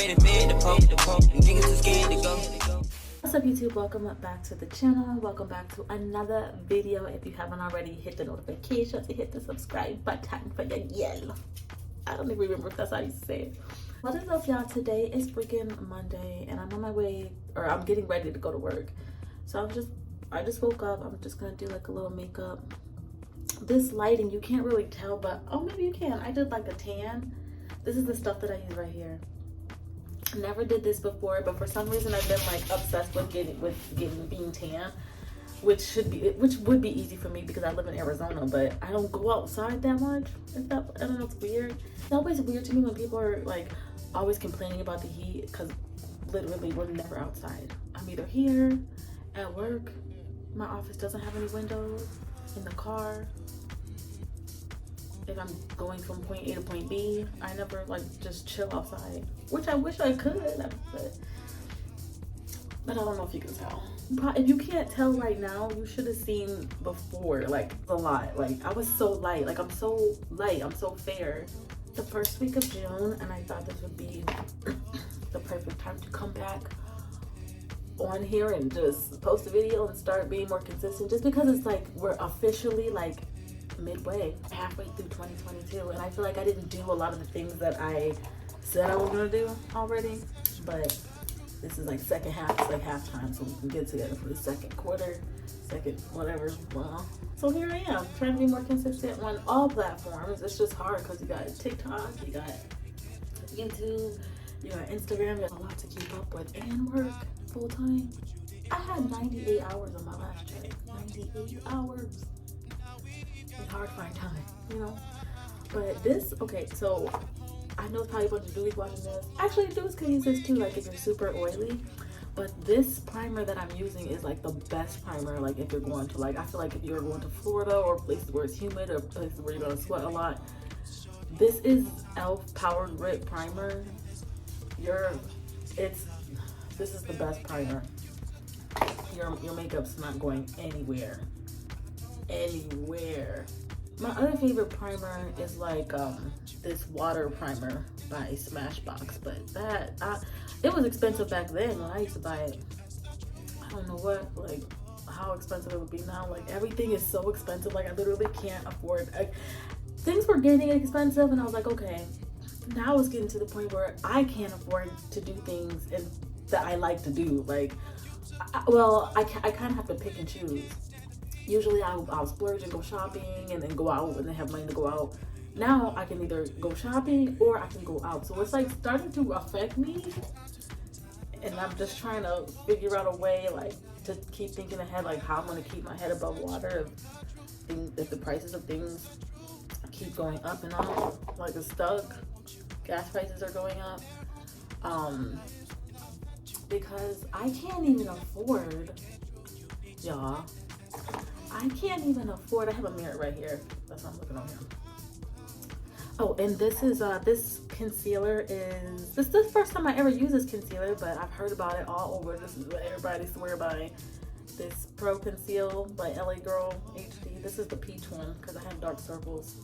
already made the poke. Niggas too scared to go. What's up, YouTube? Welcome back to the channel. Welcome back to another video. If you haven't already, hit the notifications and hit the subscribe button for your yell. I don't even remember if that's how you say it. What is up, y'all? Today is freaking Monday and I'm on my way, or I'm getting ready to go to work. So I just woke up. I'm just gonna do like a little makeup. This lighting, you can't really tell, but oh, maybe you can. I did like a tan. This is the stuff that I use right here. Never did this before, but for some reason I've been like obsessed with being tan, which would be easy for me because I live in Arizona, but I don't go outside that much. I don't know, it's weird. It's always weird to me when people are like always complaining about the heat, because literally we're never outside. I'm either here, at work, my office doesn't have any windows, in the car. If I'm going from point A to point B, I never like just chill outside, which I wish I could, but I don't know if you can tell. If you can't tell right now, you should have seen before, like a lot. Like I was so light, like I'm so light, I'm so fair. The first week of June, and I thought this would be the perfect time to come back on here and just post a video and start being more consistent, just because it's like we're officially like midway, halfway through 2022, and I feel like I didn't do a lot of the things that I said I was gonna do already, but this is like second half, it's like halftime, so we can get together for the second quarter, second whatever. Well, so here I am trying to be more consistent on all platforms. It's just hard because you got TikTok, you got YouTube, you got Instagram. There's a lot to keep up with and work full time. I had 98 hours on my last check. 98 hours. It's hard to find time, you know. But this, okay, so I know probably a bunch of dudes watching this. Actually, dudes can use this too, like if you're super oily. But this primer that I'm using is like the best primer, like if you're going to, like, I feel like if you're going to Florida or places where it's humid or places where you're gonna sweat a lot. This is e.l.f. Power Grip Primer. This is the best primer. Your makeup's not going anywhere. My other favorite primer is like this water primer by Smashbox, but it was expensive back then when I used to buy it. I don't know how expensive it would be now. Like everything is so expensive, like I literally can't afford. Things were getting expensive and I was like, okay, now it's getting to the point where I can't afford to do things that I like to do. Like, I kind of have to pick and choose. Usually I'll splurge and go shopping and then go out and then have money to go out. Now I can either go shopping or I can go out. So it's like starting to affect me. And I'm just trying to figure out a way like to keep thinking ahead, like how I'm going to keep my head above water if the prices of things keep going up and up. Like it's stuck. Gas prices are going up. Because I can't even afford, y'all. I can't even afford. I have a mirror right here. That's what I'm looking on here. Oh, and this is this concealer is the first time I ever use this concealer, but I've heard about it all over. This is what everybody swear by. This Pro Conceal by LA Girl HD. This is the peach one because I have dark circles.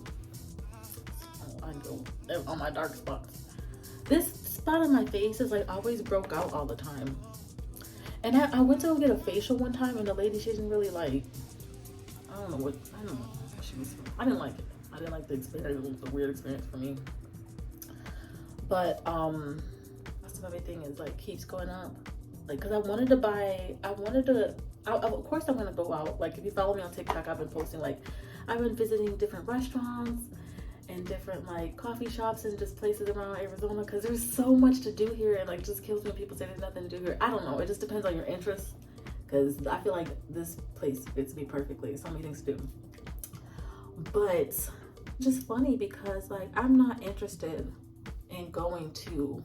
I go on my dark spots. This spot on my face is like always broke out all the time. And I went to go get a facial one time, and the lady, she didn't really like. I don't know. I didn't like it. I didn't like the experience. It was a weird experience for me. But that's another thing is like keeps going up. Like, cause of course I'm gonna go out. Like if you follow me on TikTok, I've been posting like I've been visiting different restaurants and different like coffee shops and just places around Arizona, because there's so much to do here, and like just kills me when people say there's nothing to do here. I don't know, it just depends on your interests, because I feel like this place fits me perfectly. So many things to do, but just funny because like I'm not interested in going to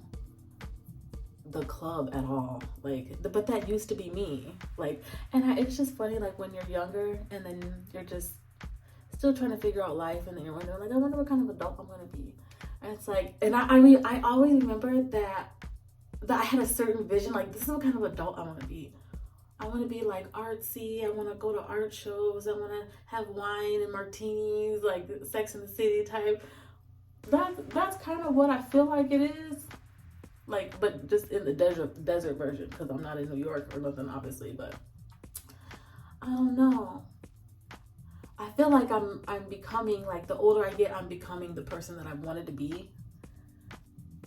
the club at all, like but that used to be me, like, and it's just funny like when you're younger and then you're just still trying to figure out life, and then you're wondering like, I wonder what kind of adult I'm gonna be. And it's like, and I mean I always remember that I had a certain vision, like this is what kind of adult I want to be. I want to be like artsy. I want to go to art shows. I want to have wine and martinis, like Sex and the City type. That's kind of what I feel like it is. Like, but just in the desert version, because I'm not in New York or nothing, obviously. But I don't know. I feel like I'm becoming, like, the older I get, I'm becoming the person that I wanted to be.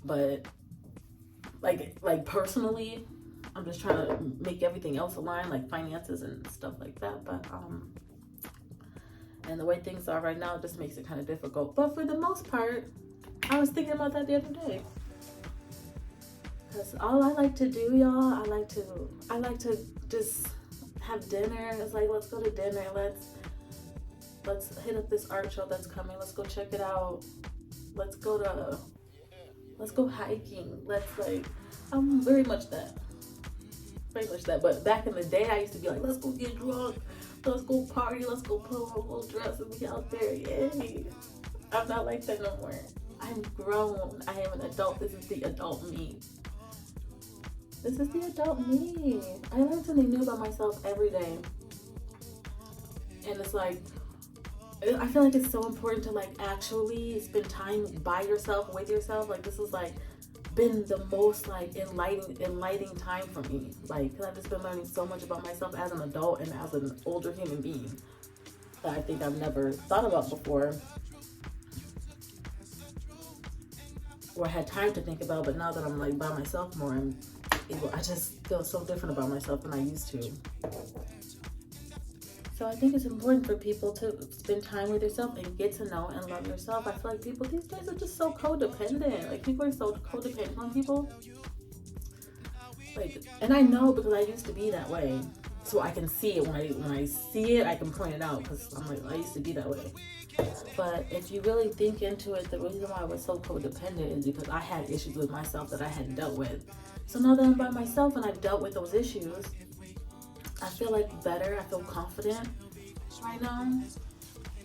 But like personally, I'm just trying to make everything else align, like finances and stuff like that. But and the way things are right now, it just makes it kind of difficult. But for the most part, I was thinking about that the other day. Because all I like to do, y'all, I like to just have dinner. It's like, let's go to dinner. Let's hit up this art show that's coming. Let's go check it out. Let's go hiking. I'm very much that. Very much that. But back in the day, I used to be like, let's go get drunk. Let's go party. Let's go put on a little dress and be out there. Yay. I'm not like that no more. I'm grown. I am an adult. This is the adult me. This is the adult me. I learn something new about myself every day. And it's like, I feel like it's so important to like actually spend time by yourself, with yourself. Like, this is like been the most like enlightening time for me. Like, because I've just been learning so much about myself as an adult and as an older human being that I think I've never thought about before, or had time to think about. But now that I'm like by myself more, I just feel so different about myself than I used to. So I think it's important for people to spend time with yourself and get to know and love yourself. I feel like people these days are just so codependent. Like, people are so codependent on people. Like, and I know because I used to be that way. So I can see it. When I see it, I can point it out, because I'm like, I used to be that way. But if you really think into it, the reason why I was so codependent is because I had issues with myself that I hadn't dealt with. So now that I'm by myself and I've dealt with those issues, I feel like better. I feel confident right now.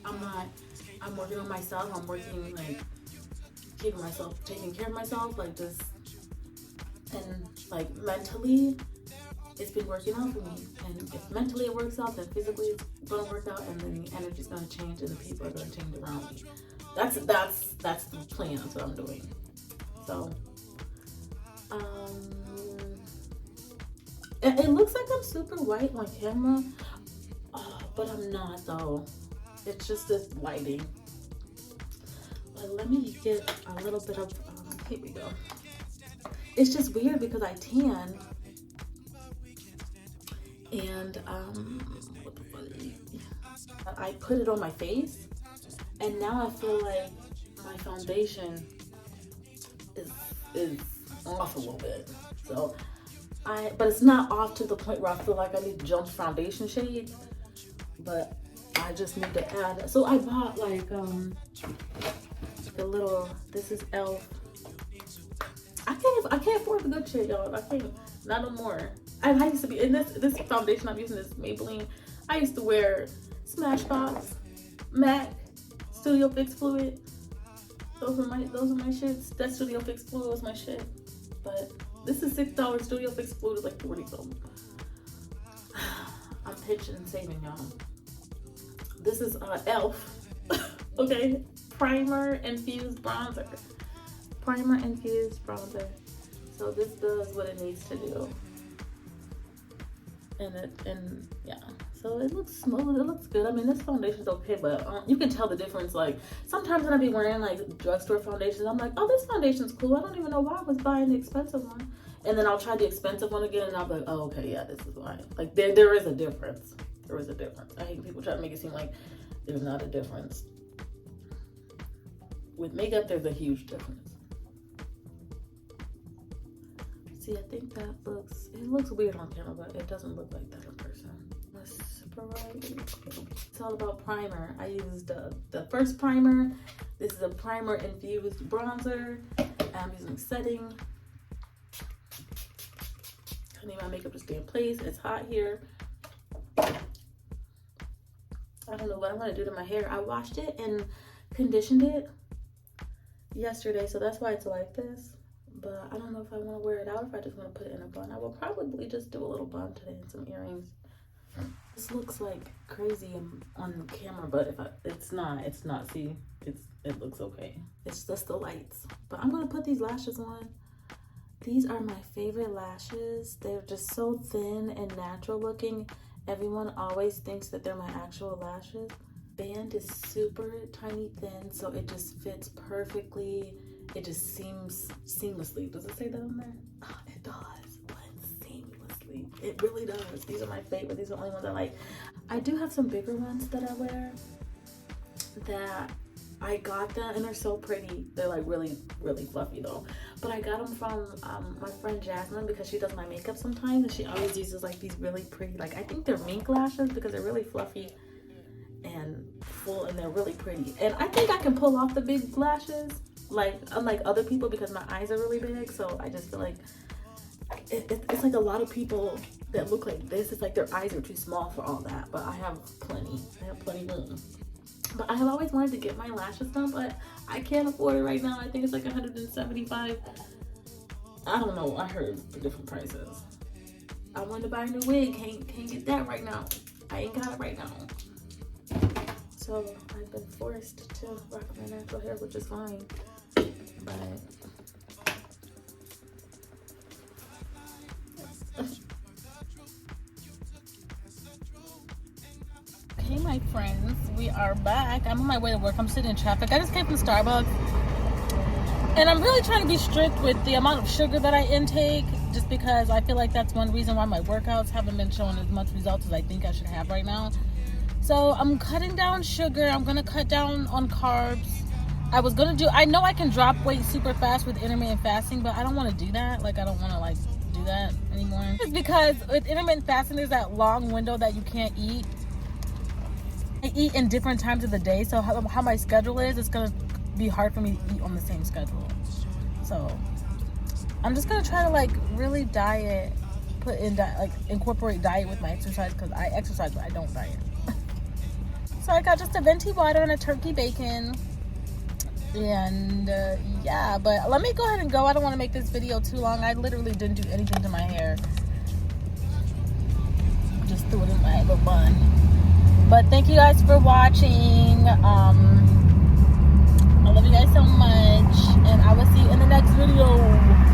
I'm working on myself. I'm working, like, taking care of myself, like, just, and like mentally, it's been working out for me. And if mentally it works out, then physically it's gonna work out, and then the energy's gonna change, and the people are gonna change around me. That's the plan. That's what I'm doing. So, it looks like I'm super white on camera, but I'm not though. It's just this lighting. But let me get a little bit of, here we go. It's just weird because I tan, and I put it on my face, and now I feel like my foundation is off a little bit. So but it's not off to the point where I feel like I need to jump foundation shades, but I just need to add. So I bought like the little, this is e.l.f. I can't afford the good shit, y'all. I can't, not no more. I used to be in this foundation I'm using, this Maybelline. I used to wear Smashbox, MAC, Studio Fix Fluid. Those are my shits. That Studio Fix Fluid was my shit. But this is $6. Studio Fix Fluid is like 40 something. I'm pinching and saving, y'all. This is e.l.f. Okay, primer infused bronzer. Primer infused bronzer. So this does what it needs to do. And yeah, so it looks smooth. It looks good. I mean, this foundation's okay, but you can tell the difference. Like, sometimes when I be wearing like drugstore foundations, I'm like, oh, this foundation's cool. I don't even know why I was buying the expensive one. And then I'll try the expensive one again, and I'll be like, oh, okay, yeah, this is why. Like, there is a difference. There is a difference. I hate when people try to make it seem like there's not a difference. With makeup, there's a huge difference. See, I think it looks weird on camera, but it doesn't look like that in person. It's all about primer. I used the first primer. This is a primer infused bronzer. I'm using setting. I need my makeup to stay in place. It's hot here. I don't know what I'm gonna do to my hair. I washed it and conditioned it yesterday, so that's why it's like this. But I don't know if I want to wear it out, if I just want to put it in a bun. I will probably just do a little bun today and some earrings. This looks like crazy on the camera, but it's not. See, it looks okay. It's just the lights. But I'm gonna put these lashes on, These are my favorite lashes. They're just so thin and natural looking. Everyone always thinks that they're my actual lashes. Band is super tiny thin, so it just fits perfectly. It just seems seamlessly. Does it say that on there? Oh, it does. Blends seamlessly. It really does. These are my favorite. These are the only ones I like. I do have some bigger ones that I wear that I got them, and they're so pretty. They're like really, really fluffy though. But I got them from my friend Jasmine, because she does my makeup sometimes, and she always uses like these really pretty, like I think they're mink lashes, because they're really fluffy and full, and they're really pretty. And I think I can pull off the big lashes, like unlike other people, because my eyes are really big. So I just feel like it's like a lot of people that look like this, it's like their eyes are too small for all that. But I have plenty room. But I have always wanted to get my lashes done, but I can't afford it right now. I think it's like $175. I don't know. I heard the different prices. I wanted to buy a new wig. Can't get that right now. I ain't got it right now. So I've been forced to rock my natural hair, which is fine. But hey, my friends, we are back. I'm on my way to work. I'm sitting in traffic. I just came from Starbucks, and I'm really trying to be strict with the amount of sugar that I intake, just because I feel like that's one reason why my workouts haven't been showing as much results as I think I should have right now. So I'm cutting down sugar. I'm gonna cut down on carbs. I know I can drop weight super fast with intermittent fasting, but I don't want to do that. Like, I don't want to like do that anymore. It's because with intermittent fasting, there's that long window that you can't eat. I eat in different times of the day, so how my schedule is, it's gonna be hard for me to eat on the same schedule. So I'm just gonna try to like really diet, incorporate diet with my exercise, because I exercise but I don't diet. So I got just a venti water and a turkey bacon, and yeah, but let me go ahead and go. I don't want to make this video too long. I literally didn't do anything to my hair, just threw it in my little bun. But thank you guys for watching. I love you guys so much, and I will see you in the next video.